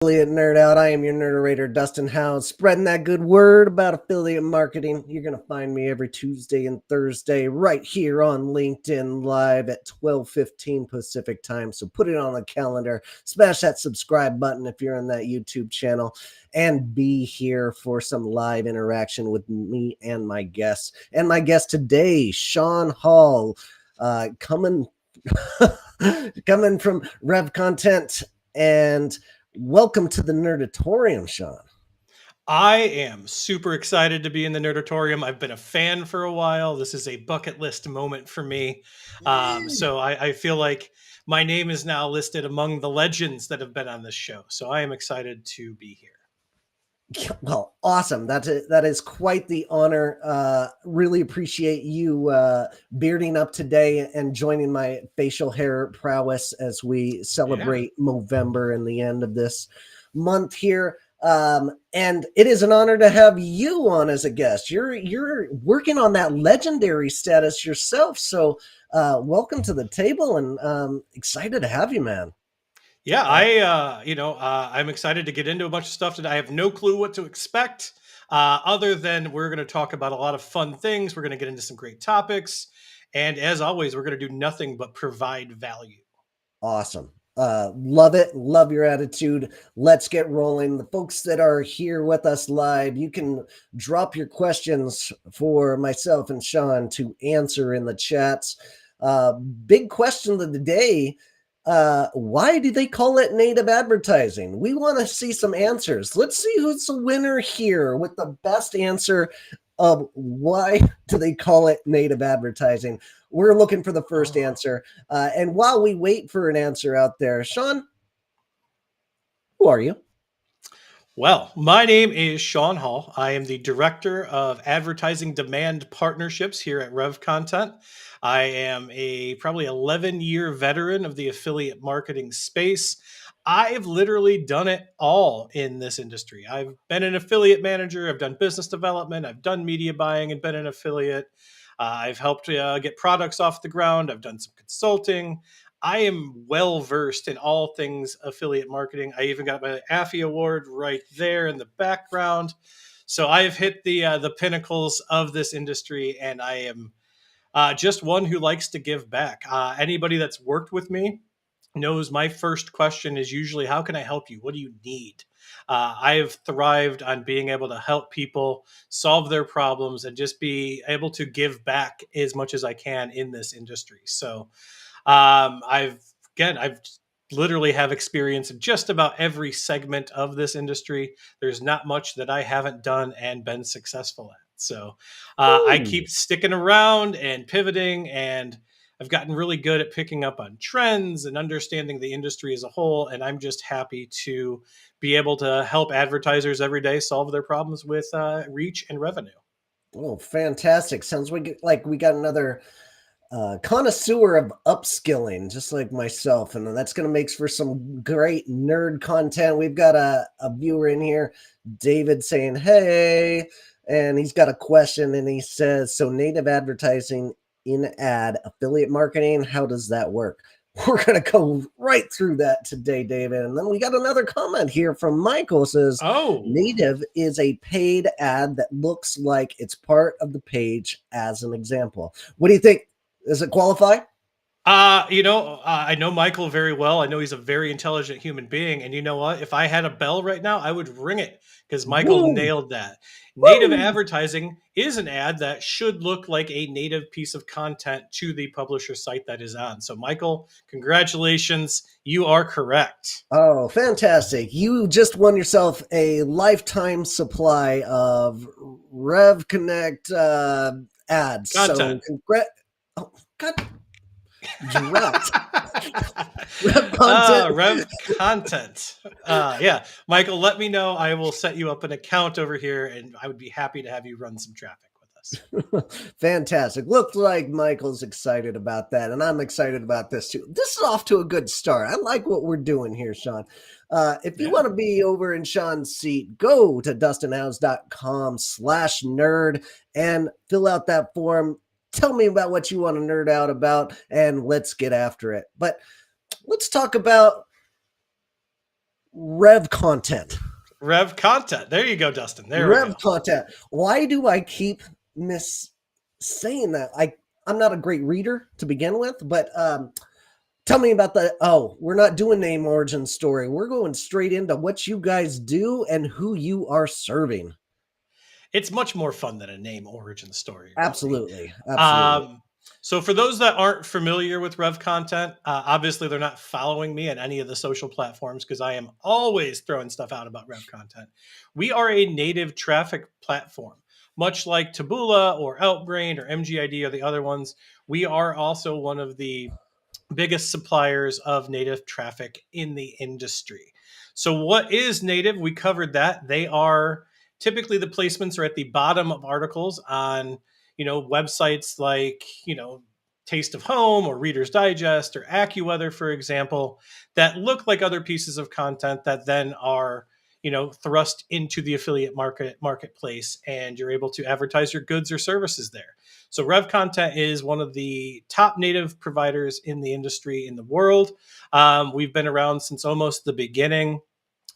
Affiliate Nerd Out. I am your nerderator, Dustin Howe, spreading that good word about affiliate marketing. You're going to find me every Tuesday and Thursday right here on LinkedIn Live at 12:15 Pacific time. So put it on the calendar, smash that subscribe button if you're on that YouTube channel, and be here for some live interaction with me and my guests. And my guest today, Sean Hall, coming from Rev Content, and welcome to the Nerdatorium, Sean. I am super excited to be in the Nerdatorium. I've been a fan for a while. This is a bucket list moment for me. So I feel like my name is now listed among the legends that have been on this show. So I am excited to be here. Well, awesome. That is quite the honor. Really appreciate you bearding up today and joining my facial hair prowess as we celebrate Movember and the end of this month here. And it is an honor to have you on as a guest. You're working on that legendary status yourself. So welcome to the table, and excited to have you, man. Yeah, I'm excited to get into a bunch of stuff today. I have no clue what to expect, other than we're going to talk about a lot of fun things. We're going to get into some great topics, and as always, we're going to do nothing but provide value. Awesome. Love it. Love your attitude. Let's get rolling. The folks that are here with us live, you can drop your questions for myself and Sean to answer in the chats. Big question of the day. Why do they call it native advertising? We want to see some answers. Let's see who's the winner here with the best answer of why do they call it native advertising. We're looking for the first answer. And while we wait for an answer out there, Sean, who are you? Well, my name is Sean Hall. I am the Director of Advertising Demand Partnerships here at Rev Content. I am a probably 11-year veteran of the affiliate marketing space. I've literally done it all in this industry. I've been an affiliate manager, I've done business development, I've done media buying and been an affiliate. I've helped get products off the ground, I've done some consulting. I am well versed in all things affiliate marketing. I even got my AFI award right there in the background. So I have hit the pinnacles of this industry, and I am just one who likes to give back. Anybody that's worked with me knows my first question is usually, "How can I help you? What do you need?" I have thrived on being able to help people solve their problems and just be able to give back as much as I can in this industry. So I've literally have experience in just about every segment of this industry. There's not much that I haven't done and been successful at. So I keep sticking around and pivoting, and I've gotten really good at picking up on trends and understanding the industry as a whole. And I'm just happy to be able to help advertisers every day solve their problems with reach and revenue. Oh, fantastic. Sounds like we got another connoisseur of upskilling, just like myself, and that's going to make for some great nerd content. We've got a viewer in here, David, saying hey, and he's got a question, and he says, so native advertising in ad affiliate marketing, how does that work? We're going to go right through that today, David. And then we got another comment here from Michael. Says, native is a paid ad that looks like it's part of the page as an example. What do you think? Does it qualify? I know Michael very well. I know he's a very intelligent human being. And you know what? If I had a bell right now, I would ring it because Michael nailed that. Native advertising is an ad that should look like a native piece of content to the publisher site that is on. So, Michael, congratulations. You are correct. Oh, fantastic. You just won yourself a lifetime supply of Rev Connect ads. Content. So, oh, God. Dropped. Rev content. Yeah, Michael, let me know. I will set you up an account over here, and I would be happy to have you run some traffic with us. Fantastic. Looks like Michael's excited about that, and I'm excited about this too. This is off to a good start. I like what we're doing here, Sean. If you want to be over in Sean's seat, go to dustinhouse.com/nerd and fill out that form. Tell me about what you want to nerd out about, and let's get after it. But let's talk about Rev content. Rev content. There you go, Dustin. There we Rev go. content. Why do I keep miss saying that? I'm not a great reader to begin with, but tell me about the. Oh, we're not doing name origin story. We're going straight into what you guys do and who you are serving. It's much more fun than a name origin story, really. Absolutely, absolutely. Um, so for those that aren't familiar with Rev content, obviously they're not following me on any of the social platforms because I am always throwing stuff out about Rev content. We are a native traffic platform, much like Taboola or Outbrain or MGID or the other ones. We are also one of the biggest suppliers of native traffic in the industry. So, what is native? We covered that. They are typically the placements are at the bottom of articles on, websites like, Taste of Home or Reader's Digest or AccuWeather, for example, that look like other pieces of content that then are, thrust into the affiliate marketplace, and you're able to advertise your goods or services there. So Rev Content is one of the top native providers in the industry in the world. We've been around since almost the beginning.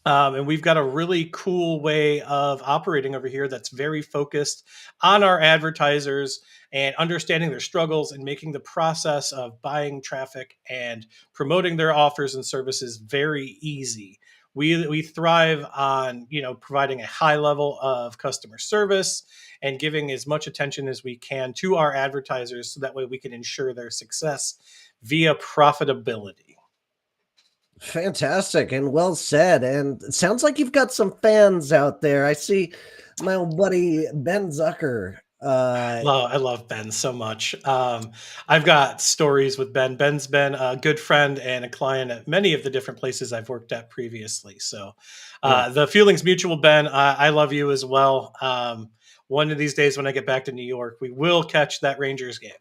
And we've got a really cool way of operating over here that's very focused on our advertisers and understanding their struggles and making the process of buying traffic and promoting their offers and services very easy. We thrive on providing a high level of customer service and giving as much attention as we can to our advertisers so that way we can ensure their success via profitability. Fantastic and well said. And it sounds like you've got some fans out there. I see my old buddy Ben Zucker. I love Ben so much. I've got stories with Ben. Ben's been a good friend and a client at many of the different places I've worked at previously. So yeah. the feeling's mutual, Ben. I love you as well. One of these days when I get back to New York, we will catch that Rangers game.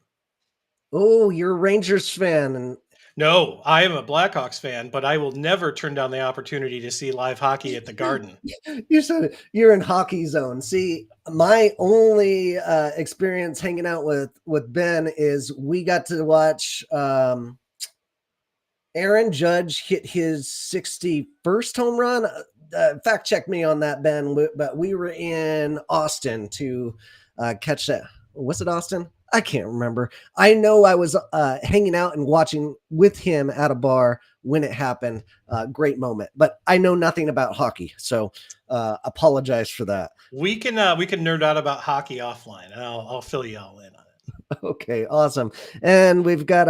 Oh, you're a Rangers fan, and No, I am a Blackhawks fan, but I will never turn down the opportunity to see live hockey at the Garden. you said it. You're in hockey zone. See, my only experience hanging out with Ben is we got to watch Aaron Judge hit his 61st home run. Fact check me on that, Ben. But we were in Austin to catch that. Was it Austin? I can't remember. I know I was hanging out and watching with him at a bar when it happened. Great moment. But I know nothing about hockey, so apologize for that. We can nerd out about hockey offline. I'll fill you all in on it. Okay, awesome. And we've got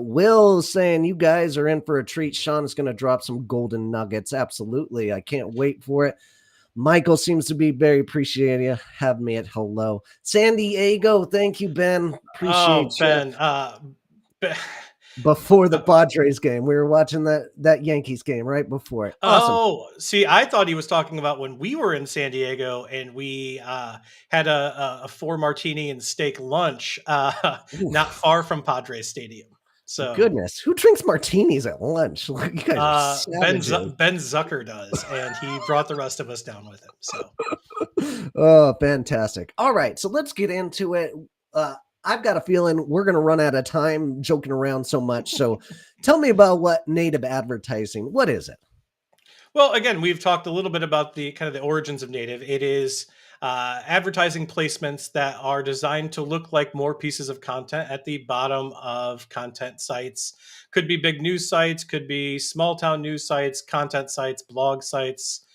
Will saying you guys are in for a treat. Sean is going to drop some golden nuggets. Absolutely. I can't wait for it. Michael seems to be very appreciative. Have me at hello. San Diego, thank you, Ben. Appreciate Ben, you. Before the Padres game, we were watching that Yankees game right before it. Awesome. Oh, see, I thought he was talking about when we were in San Diego and we had a 4 martini and steak lunch not far from Padres Stadium. So goodness, who drinks martinis at lunch? You guys are Ben Zucker does, and he brought the rest of us down with him. So, oh, fantastic! All right, so let's get into it. I've got a feeling we're going to run out of time joking around so much. So, tell me about what native advertising. What is it? Well, again, we've talked a little bit about the kind of the origins of native. It is advertising placements that are designed to look like more pieces of content at the bottom of content sites. Could be big news sites, could be small town news sites, content sites, blog sites,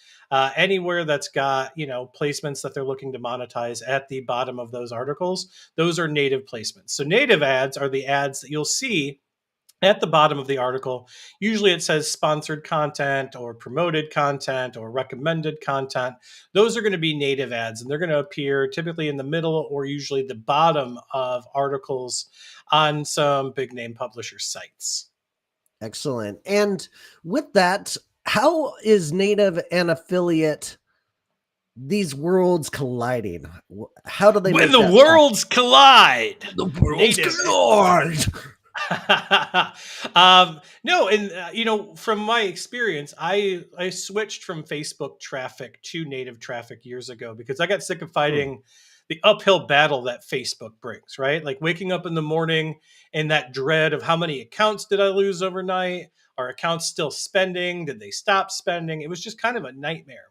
anywhere that's got placements that they're looking to monetize at the bottom of those articles. Those are native placements. So native ads are the ads that you'll see at the bottom of the article. Usually it says sponsored content or promoted content or recommended content. Those are going to be native ads, and they're going to appear typically in the middle or usually the bottom of articles on some big name publisher sites. Excellent. And with that, how is native and affiliate these worlds colliding? How do they when make the that worlds collide? The worlds collide. No, and from my experience, I switched from Facebook traffic to native traffic years ago because I got sick of fighting the uphill battle that Facebook brings, right? Like waking up in the morning and that dread of how many accounts did I lose overnight? Are accounts still spending? Did they stop spending? It was just kind of a nightmare.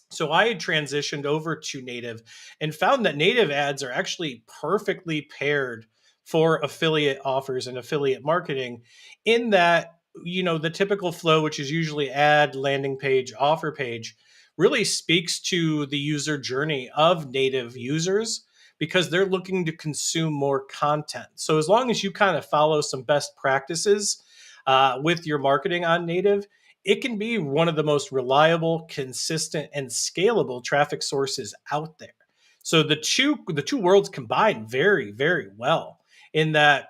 So I had transitioned over to native and found that native ads are actually perfectly paired for affiliate offers and affiliate marketing, in that, the typical flow, which is usually ad, landing page, offer page, really speaks to the user journey of native users because they're looking to consume more content. So as long as you kind of follow some best practices with your marketing on native, it can be one of the most reliable, consistent, and scalable traffic sources out there. So the two worlds combine very, very well, in that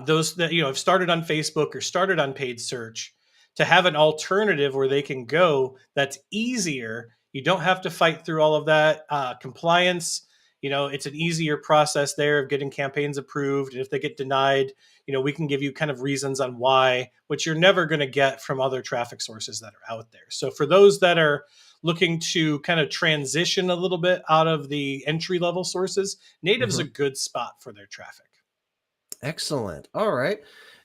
those that have started on Facebook or started on paid search, to have an alternative where they can go that's easier. You don't have to fight through all of that compliance. It's an easier process there of getting campaigns approved, and if they get denied, we can give you kind of reasons on why, which you're never going to get from other traffic sources that are out there. So for those that are looking to kind of transition a little bit out of the entry level sources, Native's a good spot for their traffic. Excellent. All right.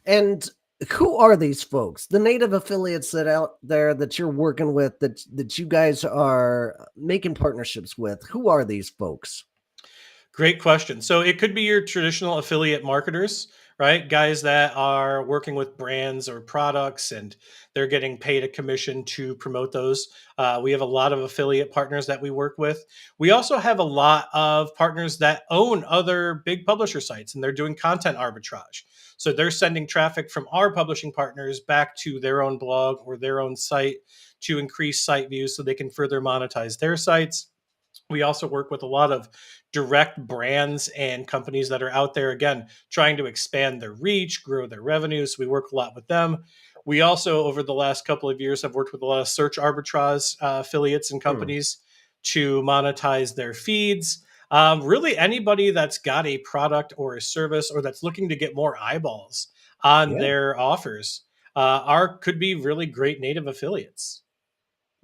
And who are these folks? The native affiliates that out there that you're working with, that you guys are making partnerships with. Who are these folks? Great question. So it could be your traditional affiliate marketers, right? Guys that are working with brands or products, and they're getting paid a commission to promote those. We have a lot of affiliate partners that we work with. We also have a lot of partners that own other big publisher sites, and they're doing content arbitrage. So they're sending traffic from our publishing partners back to their own blog or their own site to increase site views so they can further monetize their sites. We also work with a lot of direct brands and companies that are out there, again, trying to expand their reach, grow their revenues. We work a lot with them. We also, over the last couple of years, have worked with a lot of search arbitrage affiliates and companies to monetize their feeds. Really, anybody that's got a product or a service, or that's looking to get more eyeballs on Yeah. their offers, could be really great native affiliates.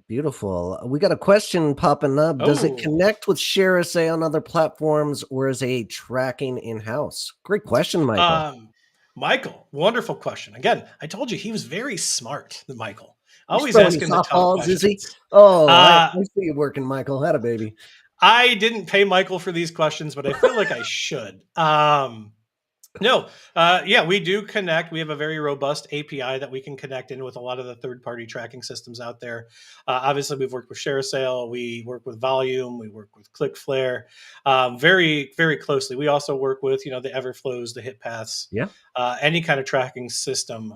Beautiful. We got a question popping up. Does it Oh, connect with ShareAssay on other platforms, or is a tracking in-house? Great question, Michael. Um, Michael, wonderful question. Again, I told you he was very smart, Michael. He's Always throwing you asking the tough softballs, is he? questions. Oh, I Uh, see you working, Michael. Had a baby. I didn't pay Michael for these questions, but I feel like I should. No, yeah, we do connect. We have a very robust API that we can connect in with a lot of the third-party tracking systems out there. Obviously, we've worked with ShareSale, we work with Volume, we work with Clicklflare, very, very closely. We also work with the Everflows, the HitPaths, Yeah. any kind of tracking system.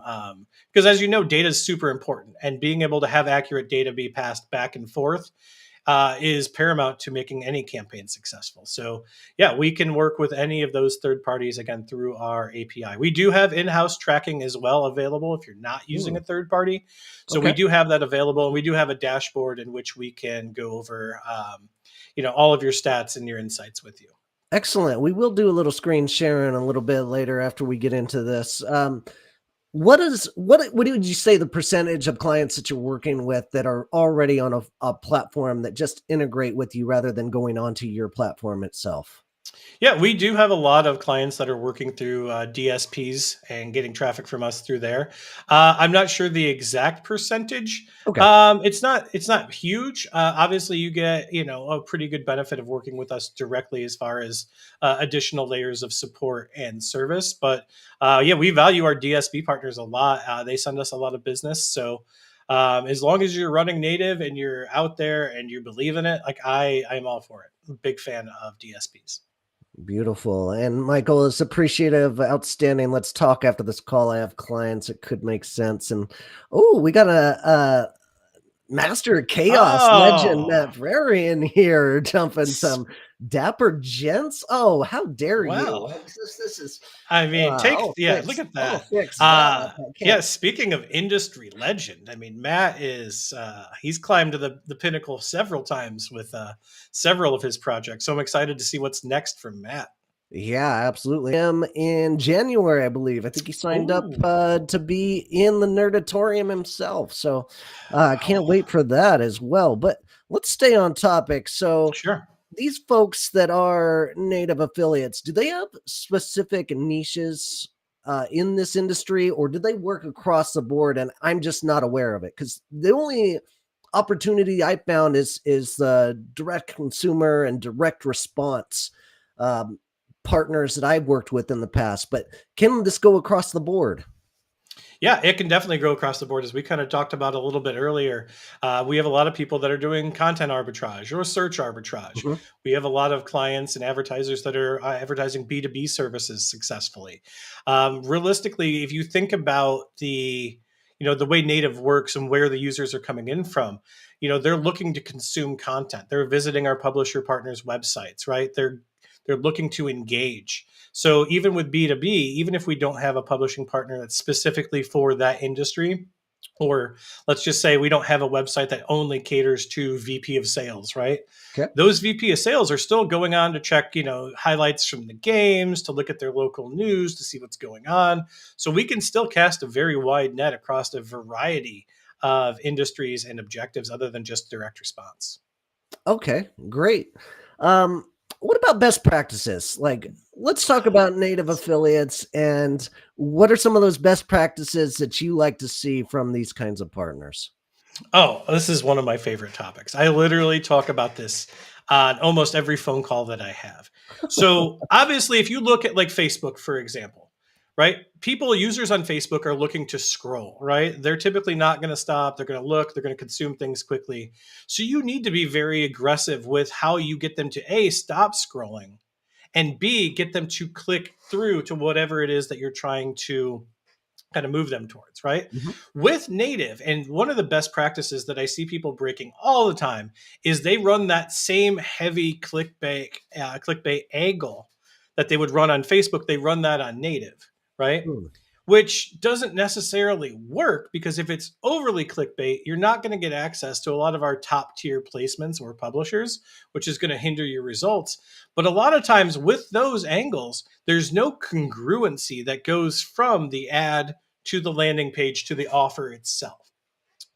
Because as you know, data is super important, and being able to have accurate data be passed back and forth is paramount to making any campaign successful. So, yeah, we can work with any of those third parties, again, through our API. We do have in-house tracking as well available if you're not using Hmm. a third party. So we Okay. do have that available, and we do have a dashboard in which we can go over, all of your stats and your insights with you. Excellent. We will do a little screen sharing a little bit later after we get into this. What would you say the percentage of clients that you're working with that are already on a platform that just integrate with you rather than going onto your platform itself? Yeah, we do have a lot of clients that are working through DSPs and getting traffic from us through there. I'm not sure the exact percentage. Okay. It's not huge. Obviously, you get a pretty good benefit of working with us directly as far as additional layers of support and service. But yeah, we value our DSP partners a lot. They send us a lot of business, so. As long as you're running native and you're out there and you believe in it, like I'm all for it. I'm a big fan of DSPs. Beautiful. And Michael is appreciative, outstanding. Let's talk after this call. I have clients. It could make sense. And oh, we got a Master of Chaos legend Oh, Matt Frary in here dumping s- some dapper gents. Oh, how dare you? well, This is I mean, yeah, look at I'll that. fix that. I Yeah, can't. speaking of industry legend, I mean, Matt he's climbed to the pinnacle several times with several of his projects. So I'm excited to see what's next from Matt. Yeah, absolutely. Him in January, I believe. I think he signed up Oh, to be in the Nerdatorium himself. So I wow. can't wait for that as well. But let's stay on topic. So Sure. these folks that are native affiliates, do they have specific niches in this industry, or do they work across the board and I'm just not aware of it? Because the only opportunity I found is the direct consumer and direct response um, partners that I've worked with in the past. But can this go across the board? Yeah, it can definitely go across the board, as we kind of talked about a little bit earlier. We have a lot of people that are doing content arbitrage or search arbitrage. Mhm. We have a lot of clients and advertisers that are advertising B2B services successfully. Realistically, if you think about the way native works and where the users are coming in from, they're looking to consume content. They're visiting our publisher partners' websites, right? They're looking to engage. So even with B2B, even if we don't have a publishing partner that's specifically for that industry, or let's just say we don't have a website that only caters to VP of sales, right? Okay. Those VP of sales are still going on to check, highlights from the games, to look at their local news, to see what's going on. So we can still cast a very wide net across a variety of industries and objectives other than just direct response. Okay, great. Um, what about best practices? Like, let's talk about native affiliates and what are some of those best practices that you like to see from these kinds of partners? Oh, this is one of my favorite topics. I literally talk about this on almost every phone call that I have. So, obviously, if you look at like Facebook, for example, right? Users on Facebook are looking to scroll, right? They're typically not going to stop. They're going to look, they're going to consume things quickly. So, you need to be very aggressive with how you get them to A, stop scrolling, and B, get them to click through to whatever it is that you're trying to kind of move them towards, right? Mhm. With native, and one of the best practices that I see people breaking all the time is they run that same heavy clickbait angle that they would run on Facebook. They run that on native, right? Hmm. Which doesn't necessarily work, because if it's overly clickbait, you're not going to get access to a lot of our top tier placements or publishers, which is going to hinder your results. But a lot of times with those angles, there's no congruency that goes from the ad to the landing page to the offer itself.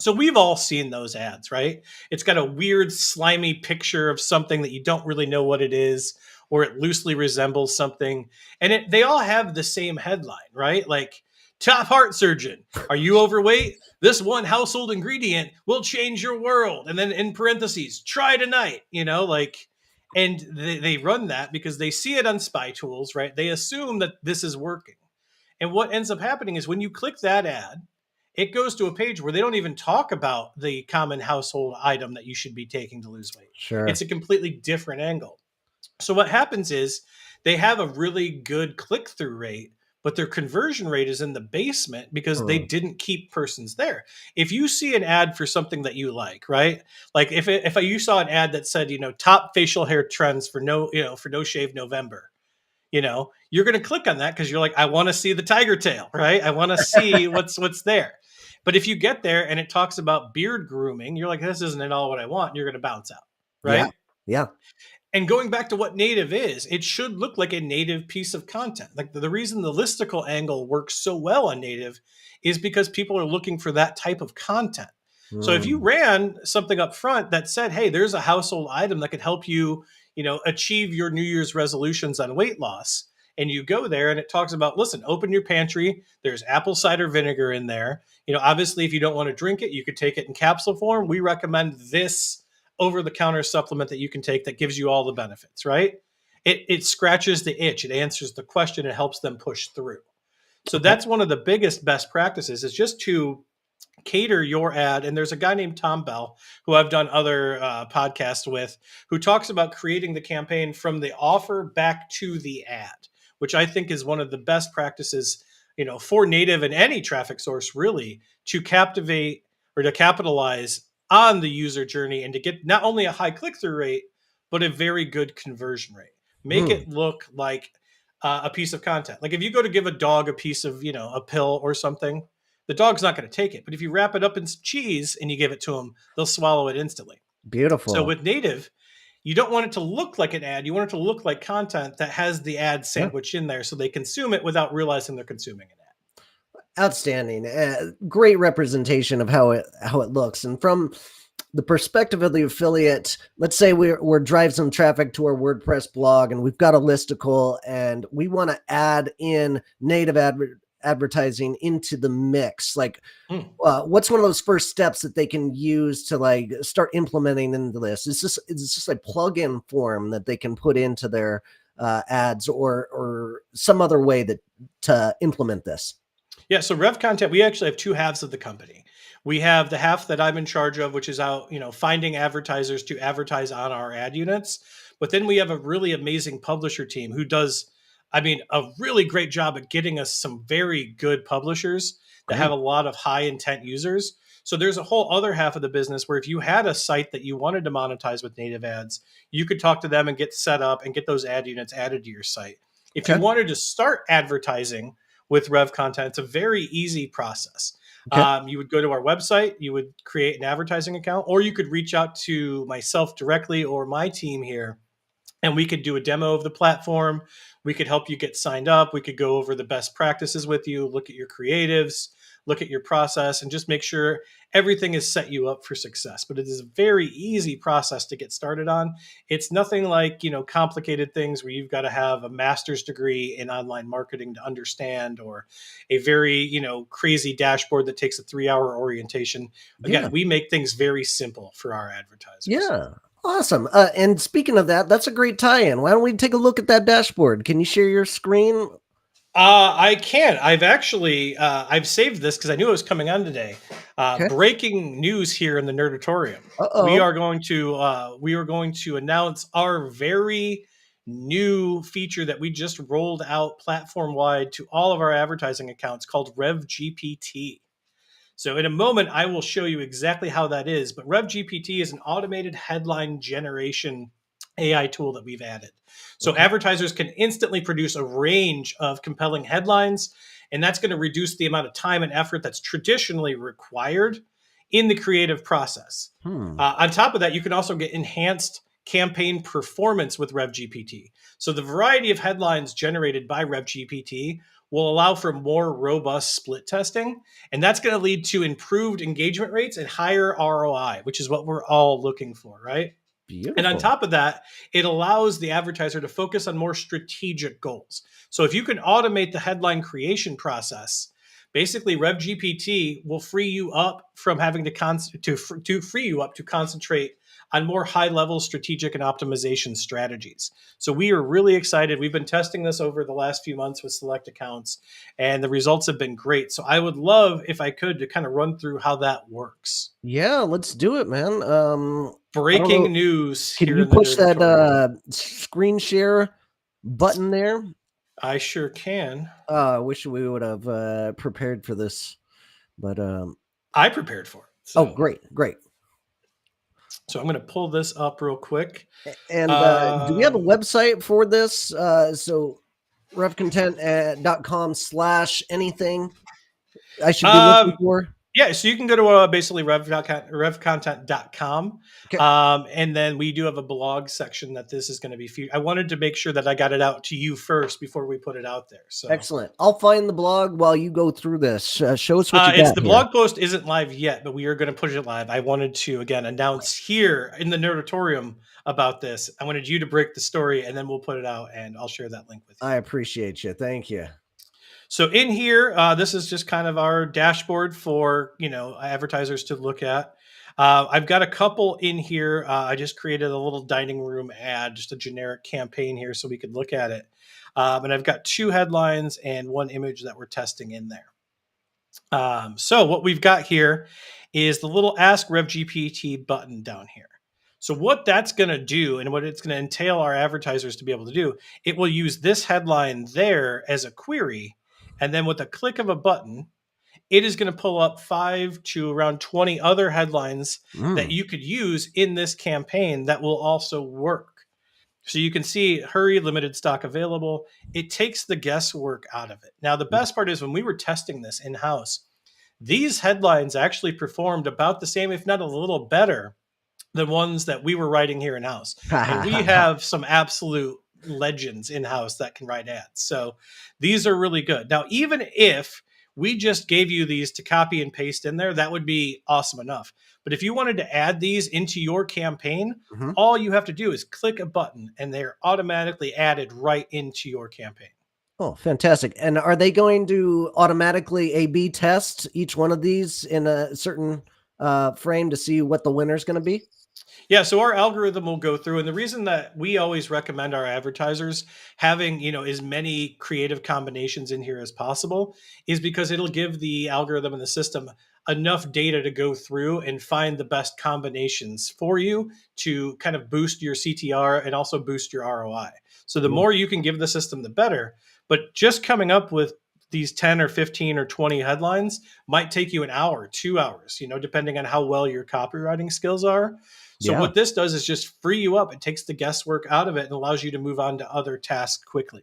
So we've all seen those ads, right? It's got a weird, slimy picture of something that you don't really know what it is, or it loosely resembles something. And they all have the same headline, right? Like, top heart surgeon, are you overweight? This one household ingredient will change your world. And then in parentheses, try tonight, and they run that because they see it on spy tools, right? They assume that this is working. And what ends up happening is when you click that ad, it goes to a page where they don't even talk about the common household item that you should be taking to lose weight. It's Sure. a completely different angle. So what happens is they have a really good click through rate, but their conversion rate is in the basement because they Hmm. didn't keep persons there. If you see an ad for something that you like, right? Like if you saw an ad that said, top facial hair trends for no shave November, you're going to click on that because you're like, I want to see the tiger tail, right? I want to see what's there. But if you get there and it talks about beard grooming, you're like, this isn't at all what I want. And you're going to bounce out, Yeah. right? Yeah. And going back to what native is, it should look like a native piece of content. Like the reason the listicle angle works so well on native is because people are looking for that type of content. So if you Hmm. ran something up front that said, hey, there's a household item that could help you, achieve your New Year's resolutions on weight loss, and you go there and it talks about, listen, open your pantry. There's apple cider vinegar in there. Obviously, if you don't want to drink it, you could take it in capsule form. We recommend this over the counter supplement that you can take that gives you all the benefits, right? It scratches the itch, it answers the question, it helps them push through. So Okay. that's one of the biggest best practices, is just to cater your ad. And there's a guy named Tom Bell, who I've done other podcasts with, who talks about creating the campaign from the offer back to the ad, which I think is one of the best practices, for native and any traffic source, really, to captivate or to capitalize on the user journey and to get not only a high click-through rate, but a very good conversion rate. Make Hmm. it look like a piece of content. Like if you go to give a dog a piece of, a pill or something, the dog's not going to take it. But if you wrap it up in some cheese and you give it to them, they'll swallow it instantly. So Beautiful. with native, you don't want it to look like an ad. You want it to look like content that has the ad Yeah. sandwiched in there so they consume it without realizing they're consuming an ad. Outstanding. Great representation of how it looks. And from the perspective of the affiliate, let's say we're drive some traffic to our WordPress blog and we've got a listicle and we want to add in native advertising into the mix? Like, Mm. what's one of those first steps that they can use to like start implementing into this? Is this just a plug-in form that they can put into their ads, or some other way that to implement this? Yeah, so Rev Content, we actually have two halves of the company. We have the half that I'm in charge of, which is out, finding advertisers to advertise on our ad units. But then we have a really amazing publisher team who does, I mean, a really great job at getting us some very good publishers that have Great. a lot of high intent users. So there's a whole other half of the business where if you had a site that you wanted to monetize with native ads, you could talk to them and get set up and get those ad units added to your site. If you Okay. wanted to start advertising with Rev Content, it's a very easy process. Okay. You would go to our website, you would create an advertising account, or you could reach out to myself directly or my team here, and we could do a demo of the platform. We could help you get signed up. We could go over the best practices with you, look at your creatives, look at your process, and just make sure everything is set you up for success. But it is a very easy process to get started on. It's nothing like, complicated things where you've got to have a master's degree in online marketing to understand, or a very, crazy dashboard that takes a 3-hour orientation. Yeah. Again, we make things very simple for our advertisers. Yeah. Awesome. And speaking of that, that's a great tie-in. Why don't we take a look at that dashboard? Can you share your screen? I can. I've saved this because I knew it was coming on today. Okay. Breaking news here in the Nerdatorium. We Uh-oh. are going to announce our very new feature that we just rolled out platform wide to all of our advertising accounts, called Rev GPT. So in a moment, I will show you exactly how that is. But Rev GPT is an automated headline generation AI tool that we've added. So Okay. advertisers can instantly produce a range of compelling headlines, and that's going to reduce the amount of time and effort that's traditionally required in the creative process. Hmm. On top of that, you can also get enhanced campaign performance with Rev GPT. So the variety of headlines generated by Rev GPT will allow for more robust split testing, and that's going to lead to improved engagement rates and higher ROI, which is what we're all looking for, right? And on Beautiful. top of that, it allows the advertiser to focus on more strategic goals. So if you can automate the headline creation process, basically Rev GPT will free you up from having to free you up to concentrate on more high-level strategic and optimization strategies. So we are really excited. We've been testing this over the last few months with select accounts, and the results have been great. So I would love, if I could, to kind of run through how that works. Yeah, let's do it, man. I don't know. Breaking news Can here you in the push that Nerdatorium. screen share button there? I sure can. I wish we would have prepared for this, but I prepared for it. oh, So, great, great. I'm going to pull this up real quick. And do we have a Um, website for this? So revcontent.com slash anything I should be looking um, for? yeah, so you can go to basically revcontent.com. Okay. And then we do have a blog section that this is going to be featured. I wanted to make sure that I got it out to you first before we put it out there. So Excellent. I'll find the blog while you go through this. Show us what you it's got the here. blog post isn't live yet, but we are going to push it live. I wanted to, again, announce here in the Nerdatorium about this. I wanted you to break the story, and then we'll put it out, and I'll share that link with you. I appreciate you. Thank you. So in here, this is just kind of our dashboard for advertisers to look at. I've got a couple in here. I just created a little dining room ad, just a generic campaign here, so we could look at it. And I've got 2 headlines and 1 image that we're testing in there. So what we've got here is the little Ask Rev GPT button down here. So what that's going to do, and what it's going to entail our advertisers to be able to do, it will use this headline there as a query, and then with a click of a button, it is going to pull up 5 to around 20 other headlines that Mm. you could use in this campaign that will also work. So you can see hurry, limited stock available. It takes the guesswork out of it. Now, the best part is when we were testing this in house, these headlines actually performed about the same, if not a little better, than ones that we were writing here in house. And we have some absolute legends in house that can write ads. So these are really good. Now, even if we just gave you these to copy and paste in there, that would be awesome enough. But if you wanted to add these into your campaign, Mhm. all you have to do is click a button and they're automatically added right into your campaign. Oh, fantastic. And are they going to automatically A/B test each one of these in a certain frame to see what the winner is going to be? Yeah, so our algorithm will go through, and the reason that we always recommend our advertisers having, as many creative combinations in here as possible is because it'll give the algorithm and the system enough data to go through and find the best combinations for you to kind of boost your CTR and also boost your ROI. So the Mm. more you can give the system, the better. But just coming up with these 10 or 15 or 20 headlines might take you an hour, 2 hours, depending on how well your copywriting skills are. So Yeah. what this does is just free you up. It takes the guesswork out of it and allows you to move on to other tasks quickly.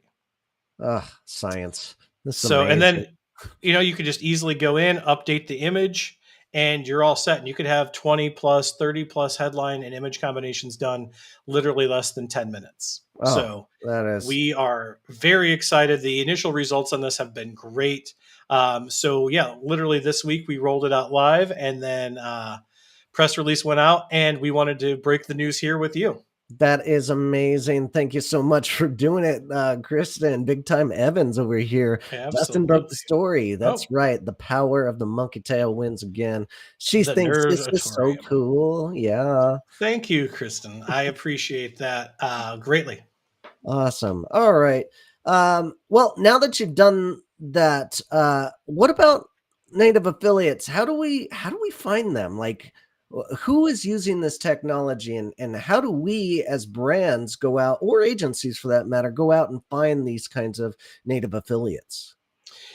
Science. This is So, and amazing. then, you could just easily go in, update the image, and you're all set. And you could have 20 plus, 30 plus headline and image combinations done literally less than 10 minutes. Oh, So that is we are very excited. The initial results on this have been great. So yeah, literally this week we rolled it out live, and then press release went out, and we wanted to break the news here with you. that is amazing. Thank you so much for doing it, Kristen. Big time Evans over here. Dustin broke the Absolutely. story. That's Oh, right. The power of the monkey tail wins again. She the thinks this is so Nerdatorium. cool. Yeah. Thank you, Kristen. I appreciate that greatly. Awesome. All right. Well, now that you've done that, what about native affiliates? How do we find them? Like who is using this technology and how do we as brands go out or agencies for that matter go out and find these kinds of native affiliates?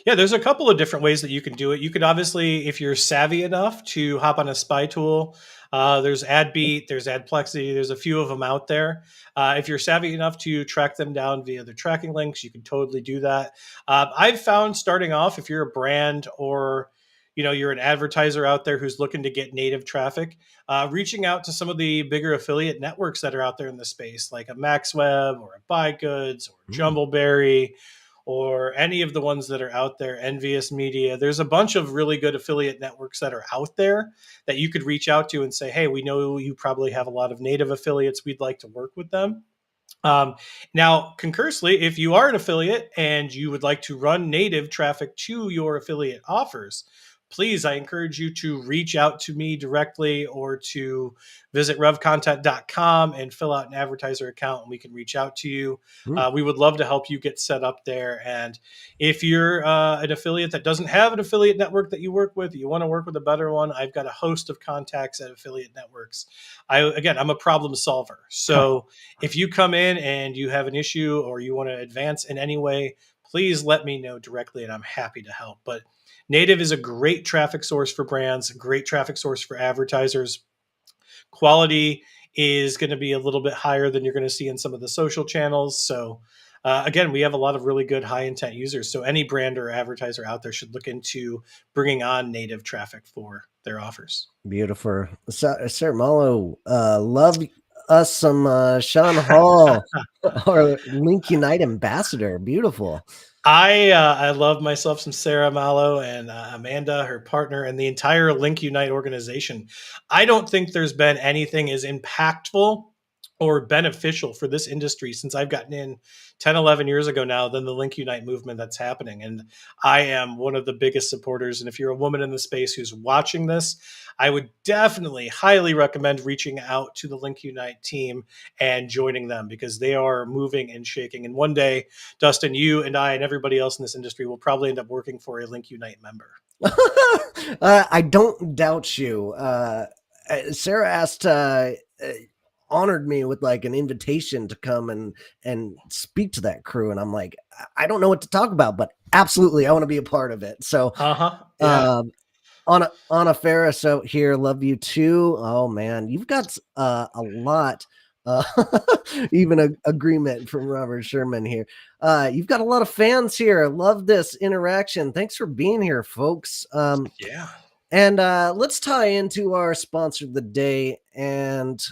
Yeah, there's a couple of different ways that you can do it. You could obviously, if you're savvy enough to hop on a spy tool, there's AdBeat, there's AdPlexy, there's a few of them out there. If you're savvy enough to track them down via their tracking links, you can totally do that. I've found starting off, if you're a brand or you're an advertiser out there who's looking to get native traffic, reaching out to some of the bigger affiliate networks that are out there in the space, like a MaxWeb or a BuyGoods or Mm. Jumbleberry or any of the ones that are out there, Envious Media. There's a bunch of really good affiliate networks that are out there that you could reach out to and say, hey, we know you probably have a lot of native affiliates. We'd like to work with them. Now, conversely, if you are an affiliate and you would like to run native traffic to your affiliate offers, please, I encourage you to reach out to me directly or to visit revcontent.com and fill out an advertiser account, and we can reach out to you. Mm. We would love to help you get set up there. And if you're an affiliate that doesn't have an affiliate network that you work with, you want to work with a better one, I've got a host of contacts at affiliate networks. I'm a problem solver. So if you come in and you have an issue or you want to advance in any way, please let me know directly and I'm happy to help. But native is a great traffic source for brands, a great traffic source for advertisers. Quality is going to be a little bit higher than you're going to see in some of the social channels. So, again, we have a lot of really good high intent users. So, any brand or advertiser out there should look into bringing on native traffic for their offers. Beautiful. Sir Malo, love us some Sean Hall, our Link Unite ambassador. Beautiful. I love myself some Sarah Malo and Amanda, her partner, and the entire Link Unite organization. I don't think there's been anything as impactful or beneficial for this industry since I've gotten in 10, 11 years ago now than the Link Unite movement that's happening. And I am one of the biggest supporters. And if you're a woman in the space who's watching this, I would definitely highly recommend reaching out to the Link Unite team and joining them because they are moving and shaking. And one day, Dustin, you and I and everybody else in this industry will probably end up working for a Link Unite member. I don't doubt you. Sarah asked, honored me with like an invitation to come and speak to that crew, and I'm like, I don't know what to talk about, but absolutely, I want to be a part of it. So, Uh huh. Yeah. um, Anna Ferris out here, love you too. Oh man, you've got a lot. Uh, even a agreement from Robert Sherman here. You've got a lot of fans here. Love this interaction. Thanks for being here, folks. Yeah. And let's tie into our sponsor of the day. And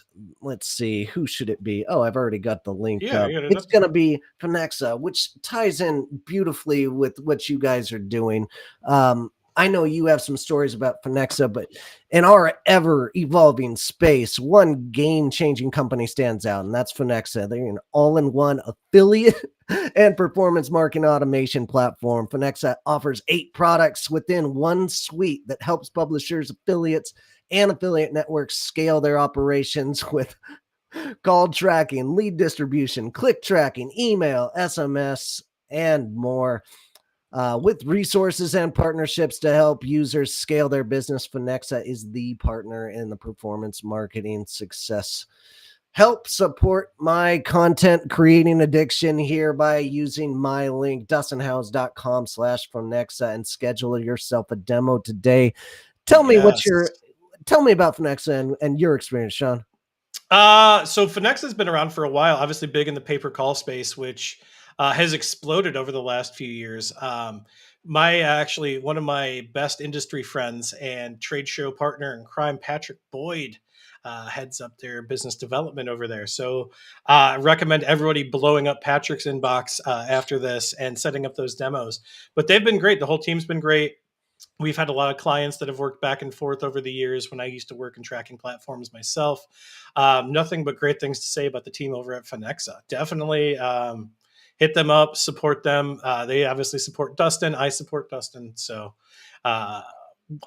let's see, who should it be? Oh, I've already got the link Yeah. up. I got it It's up. going to be Conexa, which ties in beautifully with what you guys are doing. I know you have some stories about Finexa, but in our ever evolving space, one game changing company stands out, and that's Finexa. They're an all in one affiliate and performance marketing automation platform. Finexa offers 8 products within one suite that helps publishers, affiliates, and affiliate networks scale their operations with call tracking, lead distribution, click tracking, email, SMS, and more. With resources and partnerships to help users scale their business, Finexa is the partner in the performance marketing success. Help support my content creating addiction here by using my link, dustinhouse.com/Finexa, and schedule yourself a demo today. Tell me Yes. tell me about Finexa and your experience, Sean. So Finex has been around for a while, obviously big in the pay per call space, which has exploded over the last few years. My actually one of my best industry friends and trade show partner in crime, Patrick Boyd, heads up their business development over there. So I recommend everybody blowing up Patrick's inbox after this and setting up those demos. But they've been great. The whole team's been great. We've had a lot of clients that have worked back and forth over the years when I used to work in tracking platforms myself. Nothing but great things to say about the team over at Finexa. Definitely hit them up, support them. They obviously support Dustin. I support Dustin. So uh,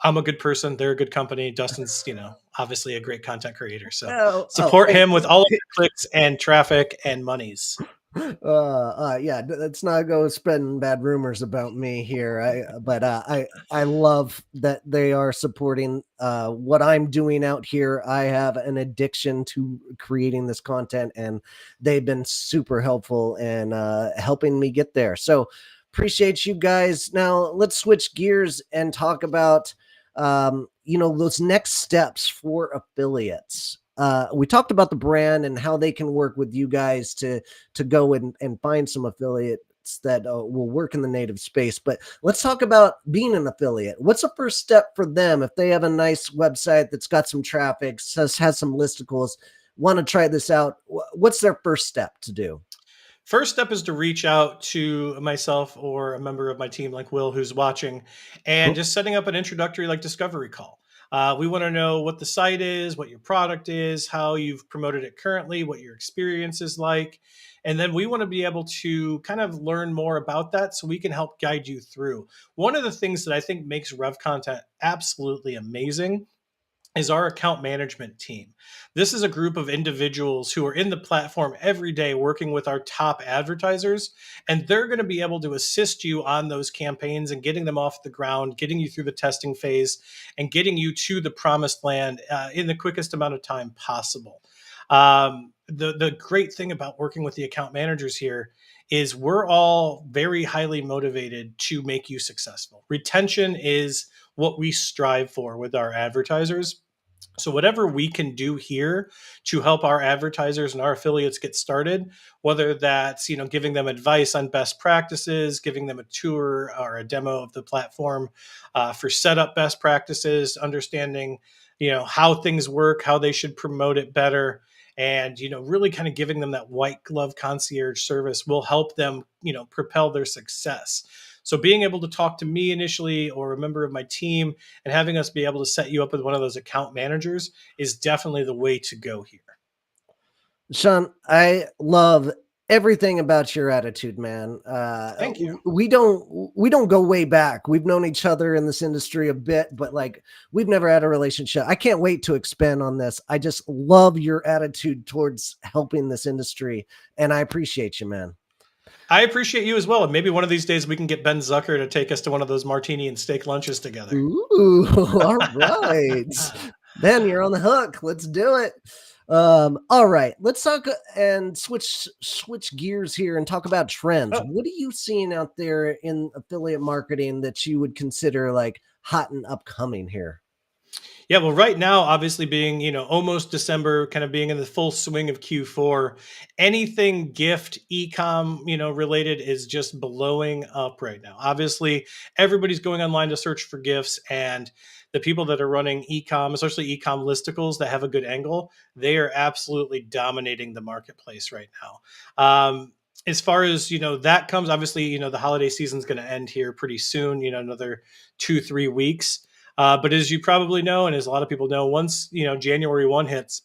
I'm a good person. They're a good company. Dustin's, obviously a great content creator. So support Hey, him with all of the clicks and traffic and monies. yeah, let's not go spreading bad rumors about me here. I love that they are supporting what I'm doing out here. I have an addiction to creating this content, and they've been super helpful in helping me get there. So appreciate you guys. Now let's switch gears and talk about those next steps for affiliates. We talked about the brand and how they can work with you guys to go and find some affiliates that will work in the native space. But let's talk about being an affiliate. What's the first step for them if they have a nice website that's got some traffic, has some listicles, want to try this out? What's their first step to do? First step is to reach out to myself or a member of my team, like Will, who's watching, and Cool. just setting up an introductory, like discovery call. We want to know what the site is, what your product is, how you've promoted it currently, what your experience is like. And then we want to be able to kind of learn more about that so we can help guide you through. One of the things that I think makes Rev Content absolutely amazing is our account management team. This is a group of individuals who are in the platform every day working with our top advertisers, and they're going to be able to assist you on those campaigns and getting them off the ground, getting you through the testing phase, and getting you to the promised land in the quickest amount of time possible. The great thing about working with the account managers here is we're all very highly motivated to make you successful. Retention is what we strive for with our advertisers. So whatever we can do here to help our advertisers and our affiliates get started, whether that's giving them advice on best practices, giving them a tour or a demo of the platform for setup best practices, understanding how things work, how they should promote it better, and really kind of giving them that white glove concierge service will help them propel their success. So being able to talk to me initially or a member of my team and having us be able to set you up with one of those account managers is definitely the way to go here. Sean, I love everything about your attitude, man. Thank you. We don't go way back. We've known each other in this industry a bit, but like we've never had a relationship. I can't wait to expand on this. I just love your attitude towards helping this industry, and I appreciate you, man. I appreciate you as well. And maybe one of these days we can get Ben Zucker to take us to one of those martini and steak lunches together. Ooh, all right. Ben, you're on the hook. Let's do it. All right, let's talk and switch gears here and talk about trends. Oh, What are you seeing out there in affiliate marketing that you would consider like hot and upcoming here? yeah, well, right now, obviously being, almost December, kind of being in the full swing of Q4, anything gift, ecom, related is just blowing up right now. Obviously, everybody's going online to search for gifts, and the people that are running ecom, especially ecom listicles that have a good angle, they are absolutely dominating the marketplace right now. as far as that comes, obviously, the holiday season's going to end here pretty soon. Another 2-3 weeks. But as you probably know, and as a lot of people know, once January 1 hits,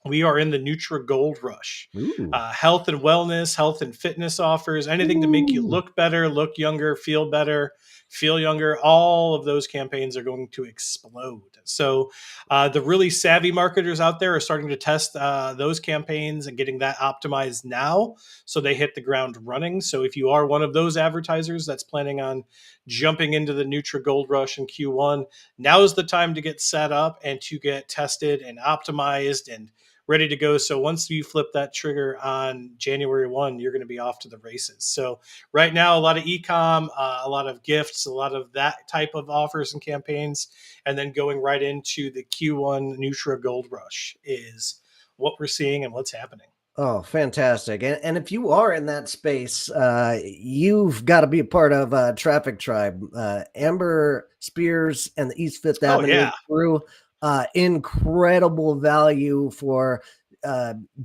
we are in the Nutra Gold Rush. Ooh. Health and wellness, health and fitness offers, anything to make you Ooh. look better, look younger, feel better, feel younger. All of those campaigns are going to explode. So the really savvy marketers out there are starting to test those campaigns and getting that optimized now so they hit the ground running. So if you are one of those advertisers that's planning on jumping into the Nutra Gold Rush in Q1, now is the time to get set up and to get tested and optimized and ready to go. So once you flip that trigger on January 1, you're going to be off to the races. So right now, a lot of e-com, a lot of gifts, a lot of that type of offers and campaigns, and then going right into the Q1 Nutra Gold Rush is what we're seeing and what's happening. Oh, fantastic. And if you are in that space, you've got to be a part of Traffic Tribe. Amber Spears and the East Fifth Avenue crew, incredible value for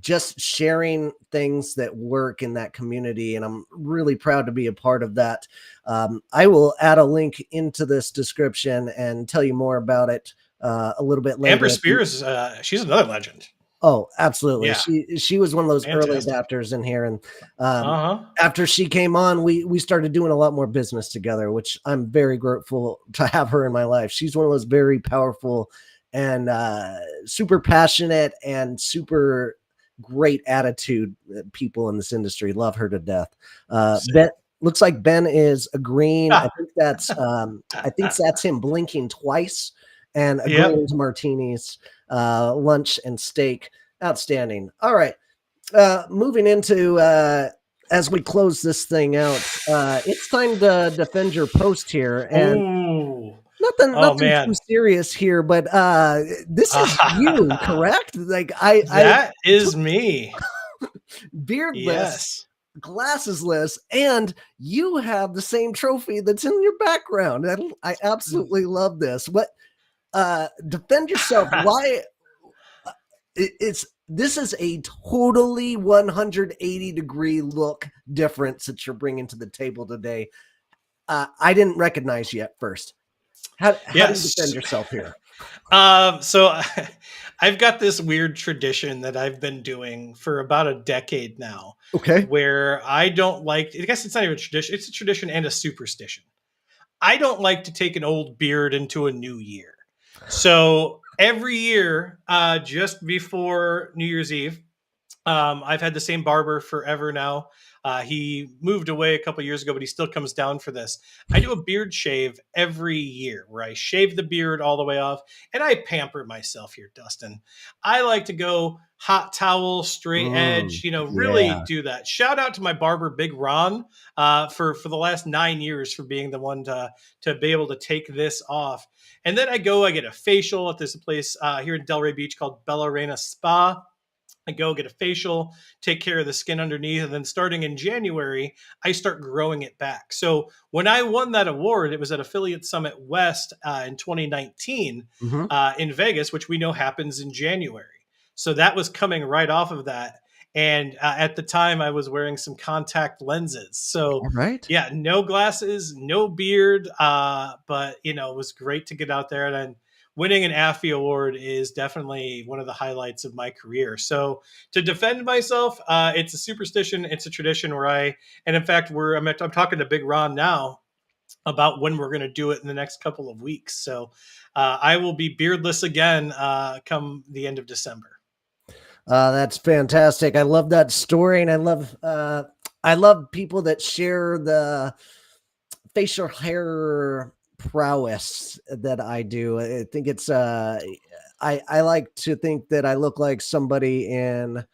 just sharing things that work in that community. And I'm really proud to be a part of that. I will add a link into this description and tell you more about it a little bit later. Amber Spears, she's another legend. Oh, absolutely. Yeah. She was one of those Fantastic. early adapters in here. And after she came on, we started doing a lot more business together, which I'm very grateful to have her in my life. She's one of those very powerful and super passionate and super great attitude people in this industry. Love her to death. Ben, looks like Ben is agreeing. I think that's him blinking twice and agreeing to martinis, lunch and steak. Outstanding. All right. Moving into as we close this thing out, it's time to defend your post here. And nothing too serious here, but this is you, correct? Like that is me. Beardless, glassesless, and you have the same trophy that's in your background. I absolutely love this. What defend yourself? Why? This is a totally 180-degree look difference that you're bringing to the table today. I didn't recognize you at first. How do you defend yourself here? So I've got this weird tradition that I've been doing for about a decade now. Okay. Where I don't like, I guess it's not even a tradition. It's a tradition and a superstition. I don't like to take an old beard into a new year. So every year, just before New Year's Eve, I've had the same barber forever now. He moved away a couple years ago, but he still comes down for this. I do a beard shave every year where I shave the beard all the way off, and I pamper myself here, Dustin. I like to go hot towel, straight edge, really do that. Shout out to my barber, Big Ron, for the last 9 years for being the one to be able to take this off. And then I get a facial at this place here in Delray Beach called Bella Reina Spa. I go get a facial, take care of the skin underneath, and then starting in January, I start growing it back. So when I won that award, it was at Affiliate Summit West in 2019 in Vegas, which we know happens in January. So that was coming right off of that. And at the time, I was wearing some contact lenses. So, no glasses, no beard, but, it was great to get out there. And then winning an AFI award is definitely one of the highlights of my career. So to defend myself, it's a superstition. It's a tradition and in fact, I'm talking to Big Ron now about when we're going to do it in the next couple of weeks. So I will be beardless again come the end of December. That's fantastic. I love that story. And I love people that share the facial hair prowess that I do. I think it's I like to think that I look like somebody in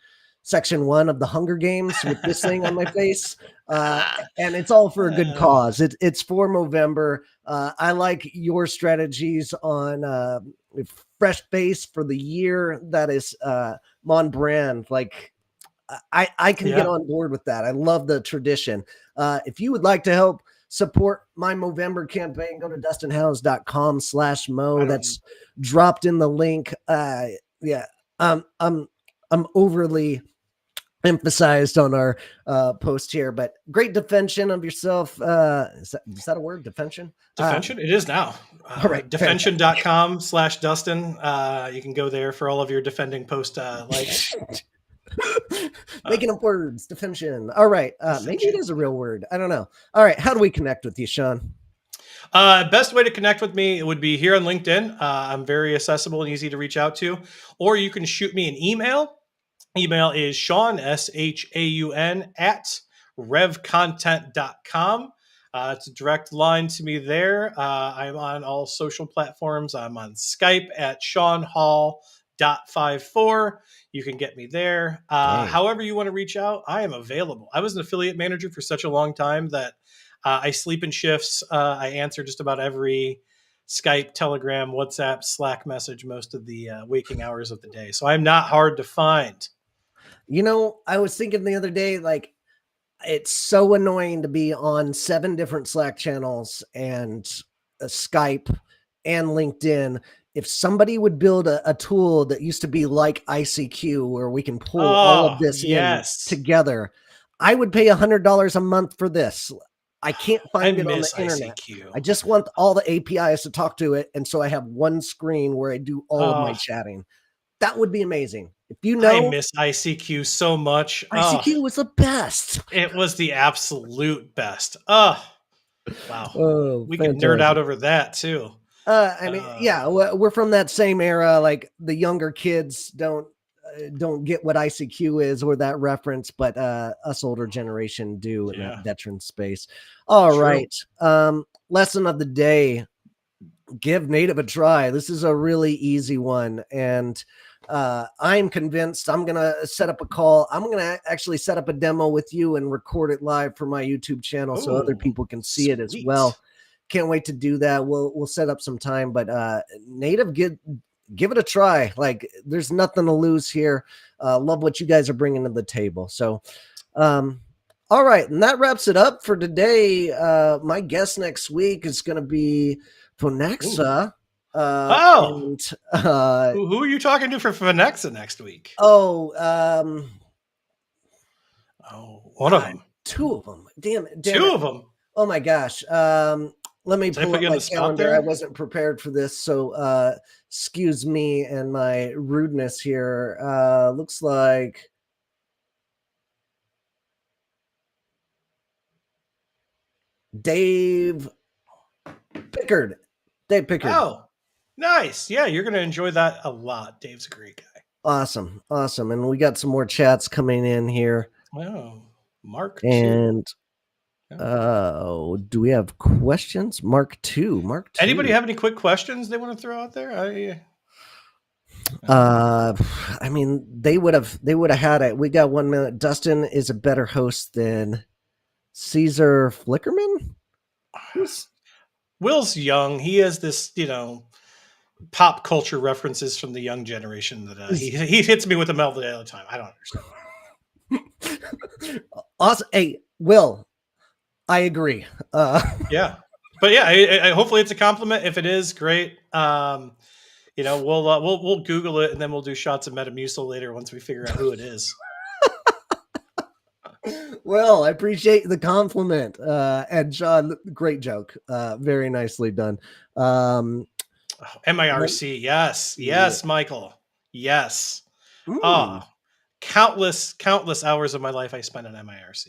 section 1 of the Hunger Games with this thing on my face, and it's all for a good cause. It's for Movember. I like your strategies on fresh face for the year. That is mon brand. Like I can get on board with that. I love the tradition. If you would like to help support my Movember campaign, go to dustinhouse.com/Mo. That's dropped in the link. I'm overly emphasized on our post here, but great defension of yourself. Is that a word? Defension? Defension? It is now. All right. Defension.com/Dustin. You can go there for all of your defending post likes. Making up words. Defension. All right. Maybe it is a real word. I don't know. All right. How do we connect with you, Sean? Best way to connect with me would be here on LinkedIn. I'm very accessible and easy to reach out to. Or you can shoot me an email. Email is Shaun, SHAUN, at revcontent.com. It's a direct line to me there. I'm on all social platforms. I'm on Skype at SeanHall.54. You can get me there. However you want to reach out, I am available. I was an affiliate manager for such a long time that I sleep in shifts. I answer just about every Skype, Telegram, WhatsApp, Slack message most of the waking hours of the day. So I'm not hard to find. I was thinking the other day, like, it's so annoying to be on 7 different Slack channels and Skype and LinkedIn. If somebody would build a tool that used to be like ICQ, where we can pull all of this in together, I would pay $100 a month for this. I can't find it on the internet. ICQ. I just want all the APIs to talk to it. And so I have one screen where I do all of my chatting. That would be amazing. If I miss ICQ so much. ICQ was the best. It was the absolute best. Wow. We can nerd out over that too. We're from that same era. Like, the younger kids don't get what ICQ is or that reference, but us older generation do in that veteran space. All right. Lesson of the day: give native a try. This is a really easy one, and I'm convinced I'm going to set up a call. I'm going to actually set up a demo with you and record it live for my YouTube channel so other people can see it as well. Can't wait to do that. We'll set up some time, but native, give it a try. Like, there's nothing to lose here. Love what you guys are bringing to the table. So, all right. And that wraps it up for today. My guest next week is going to be Phonexa. Who are you talking to for Phonexa next week? One of them. 2 of them. Damn it. 2 of them. Oh my gosh. Let me pull up my calendar. I wasn't prepared for this, so excuse me and my rudeness here. Looks like Dave Pickard. Oh, nice. Yeah, you're going to enjoy that a lot. Dave's a great guy. Awesome. And we got some more chats coming in here. Oh, Mark. And do we have questions? Mark 2. Anybody have any quick questions they want to throw out there? I mean, they would have had it. We got 1 minute. Dustin is a better host than Caesar Flickerman. Will's young. He has this, pop culture references from the young generation that he hits me with them all the time. I don't understand. Awesome. Hey, Will, I agree. Yeah, but yeah, hopefully it's a compliment. If it is, great. We'll Google it and then we'll do shots of Metamucil later once we figure out who it is. Well, I appreciate the compliment. And Sean, great joke. Very nicely done. MIRC. Yes, Michael. Yes. Ooh. Countless hours of my life I spent on MIRC.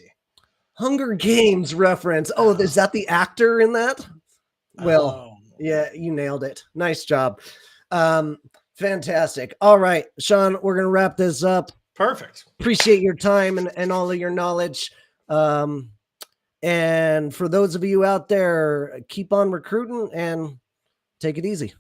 Hunger Games reference. Oh, is that the actor in that? Well, yeah, you nailed it. Nice job. Fantastic. All right, Sean, we're going to wrap this up. Perfect. Appreciate your time and all of your knowledge. And for those of you out there, keep on recruiting and take it easy.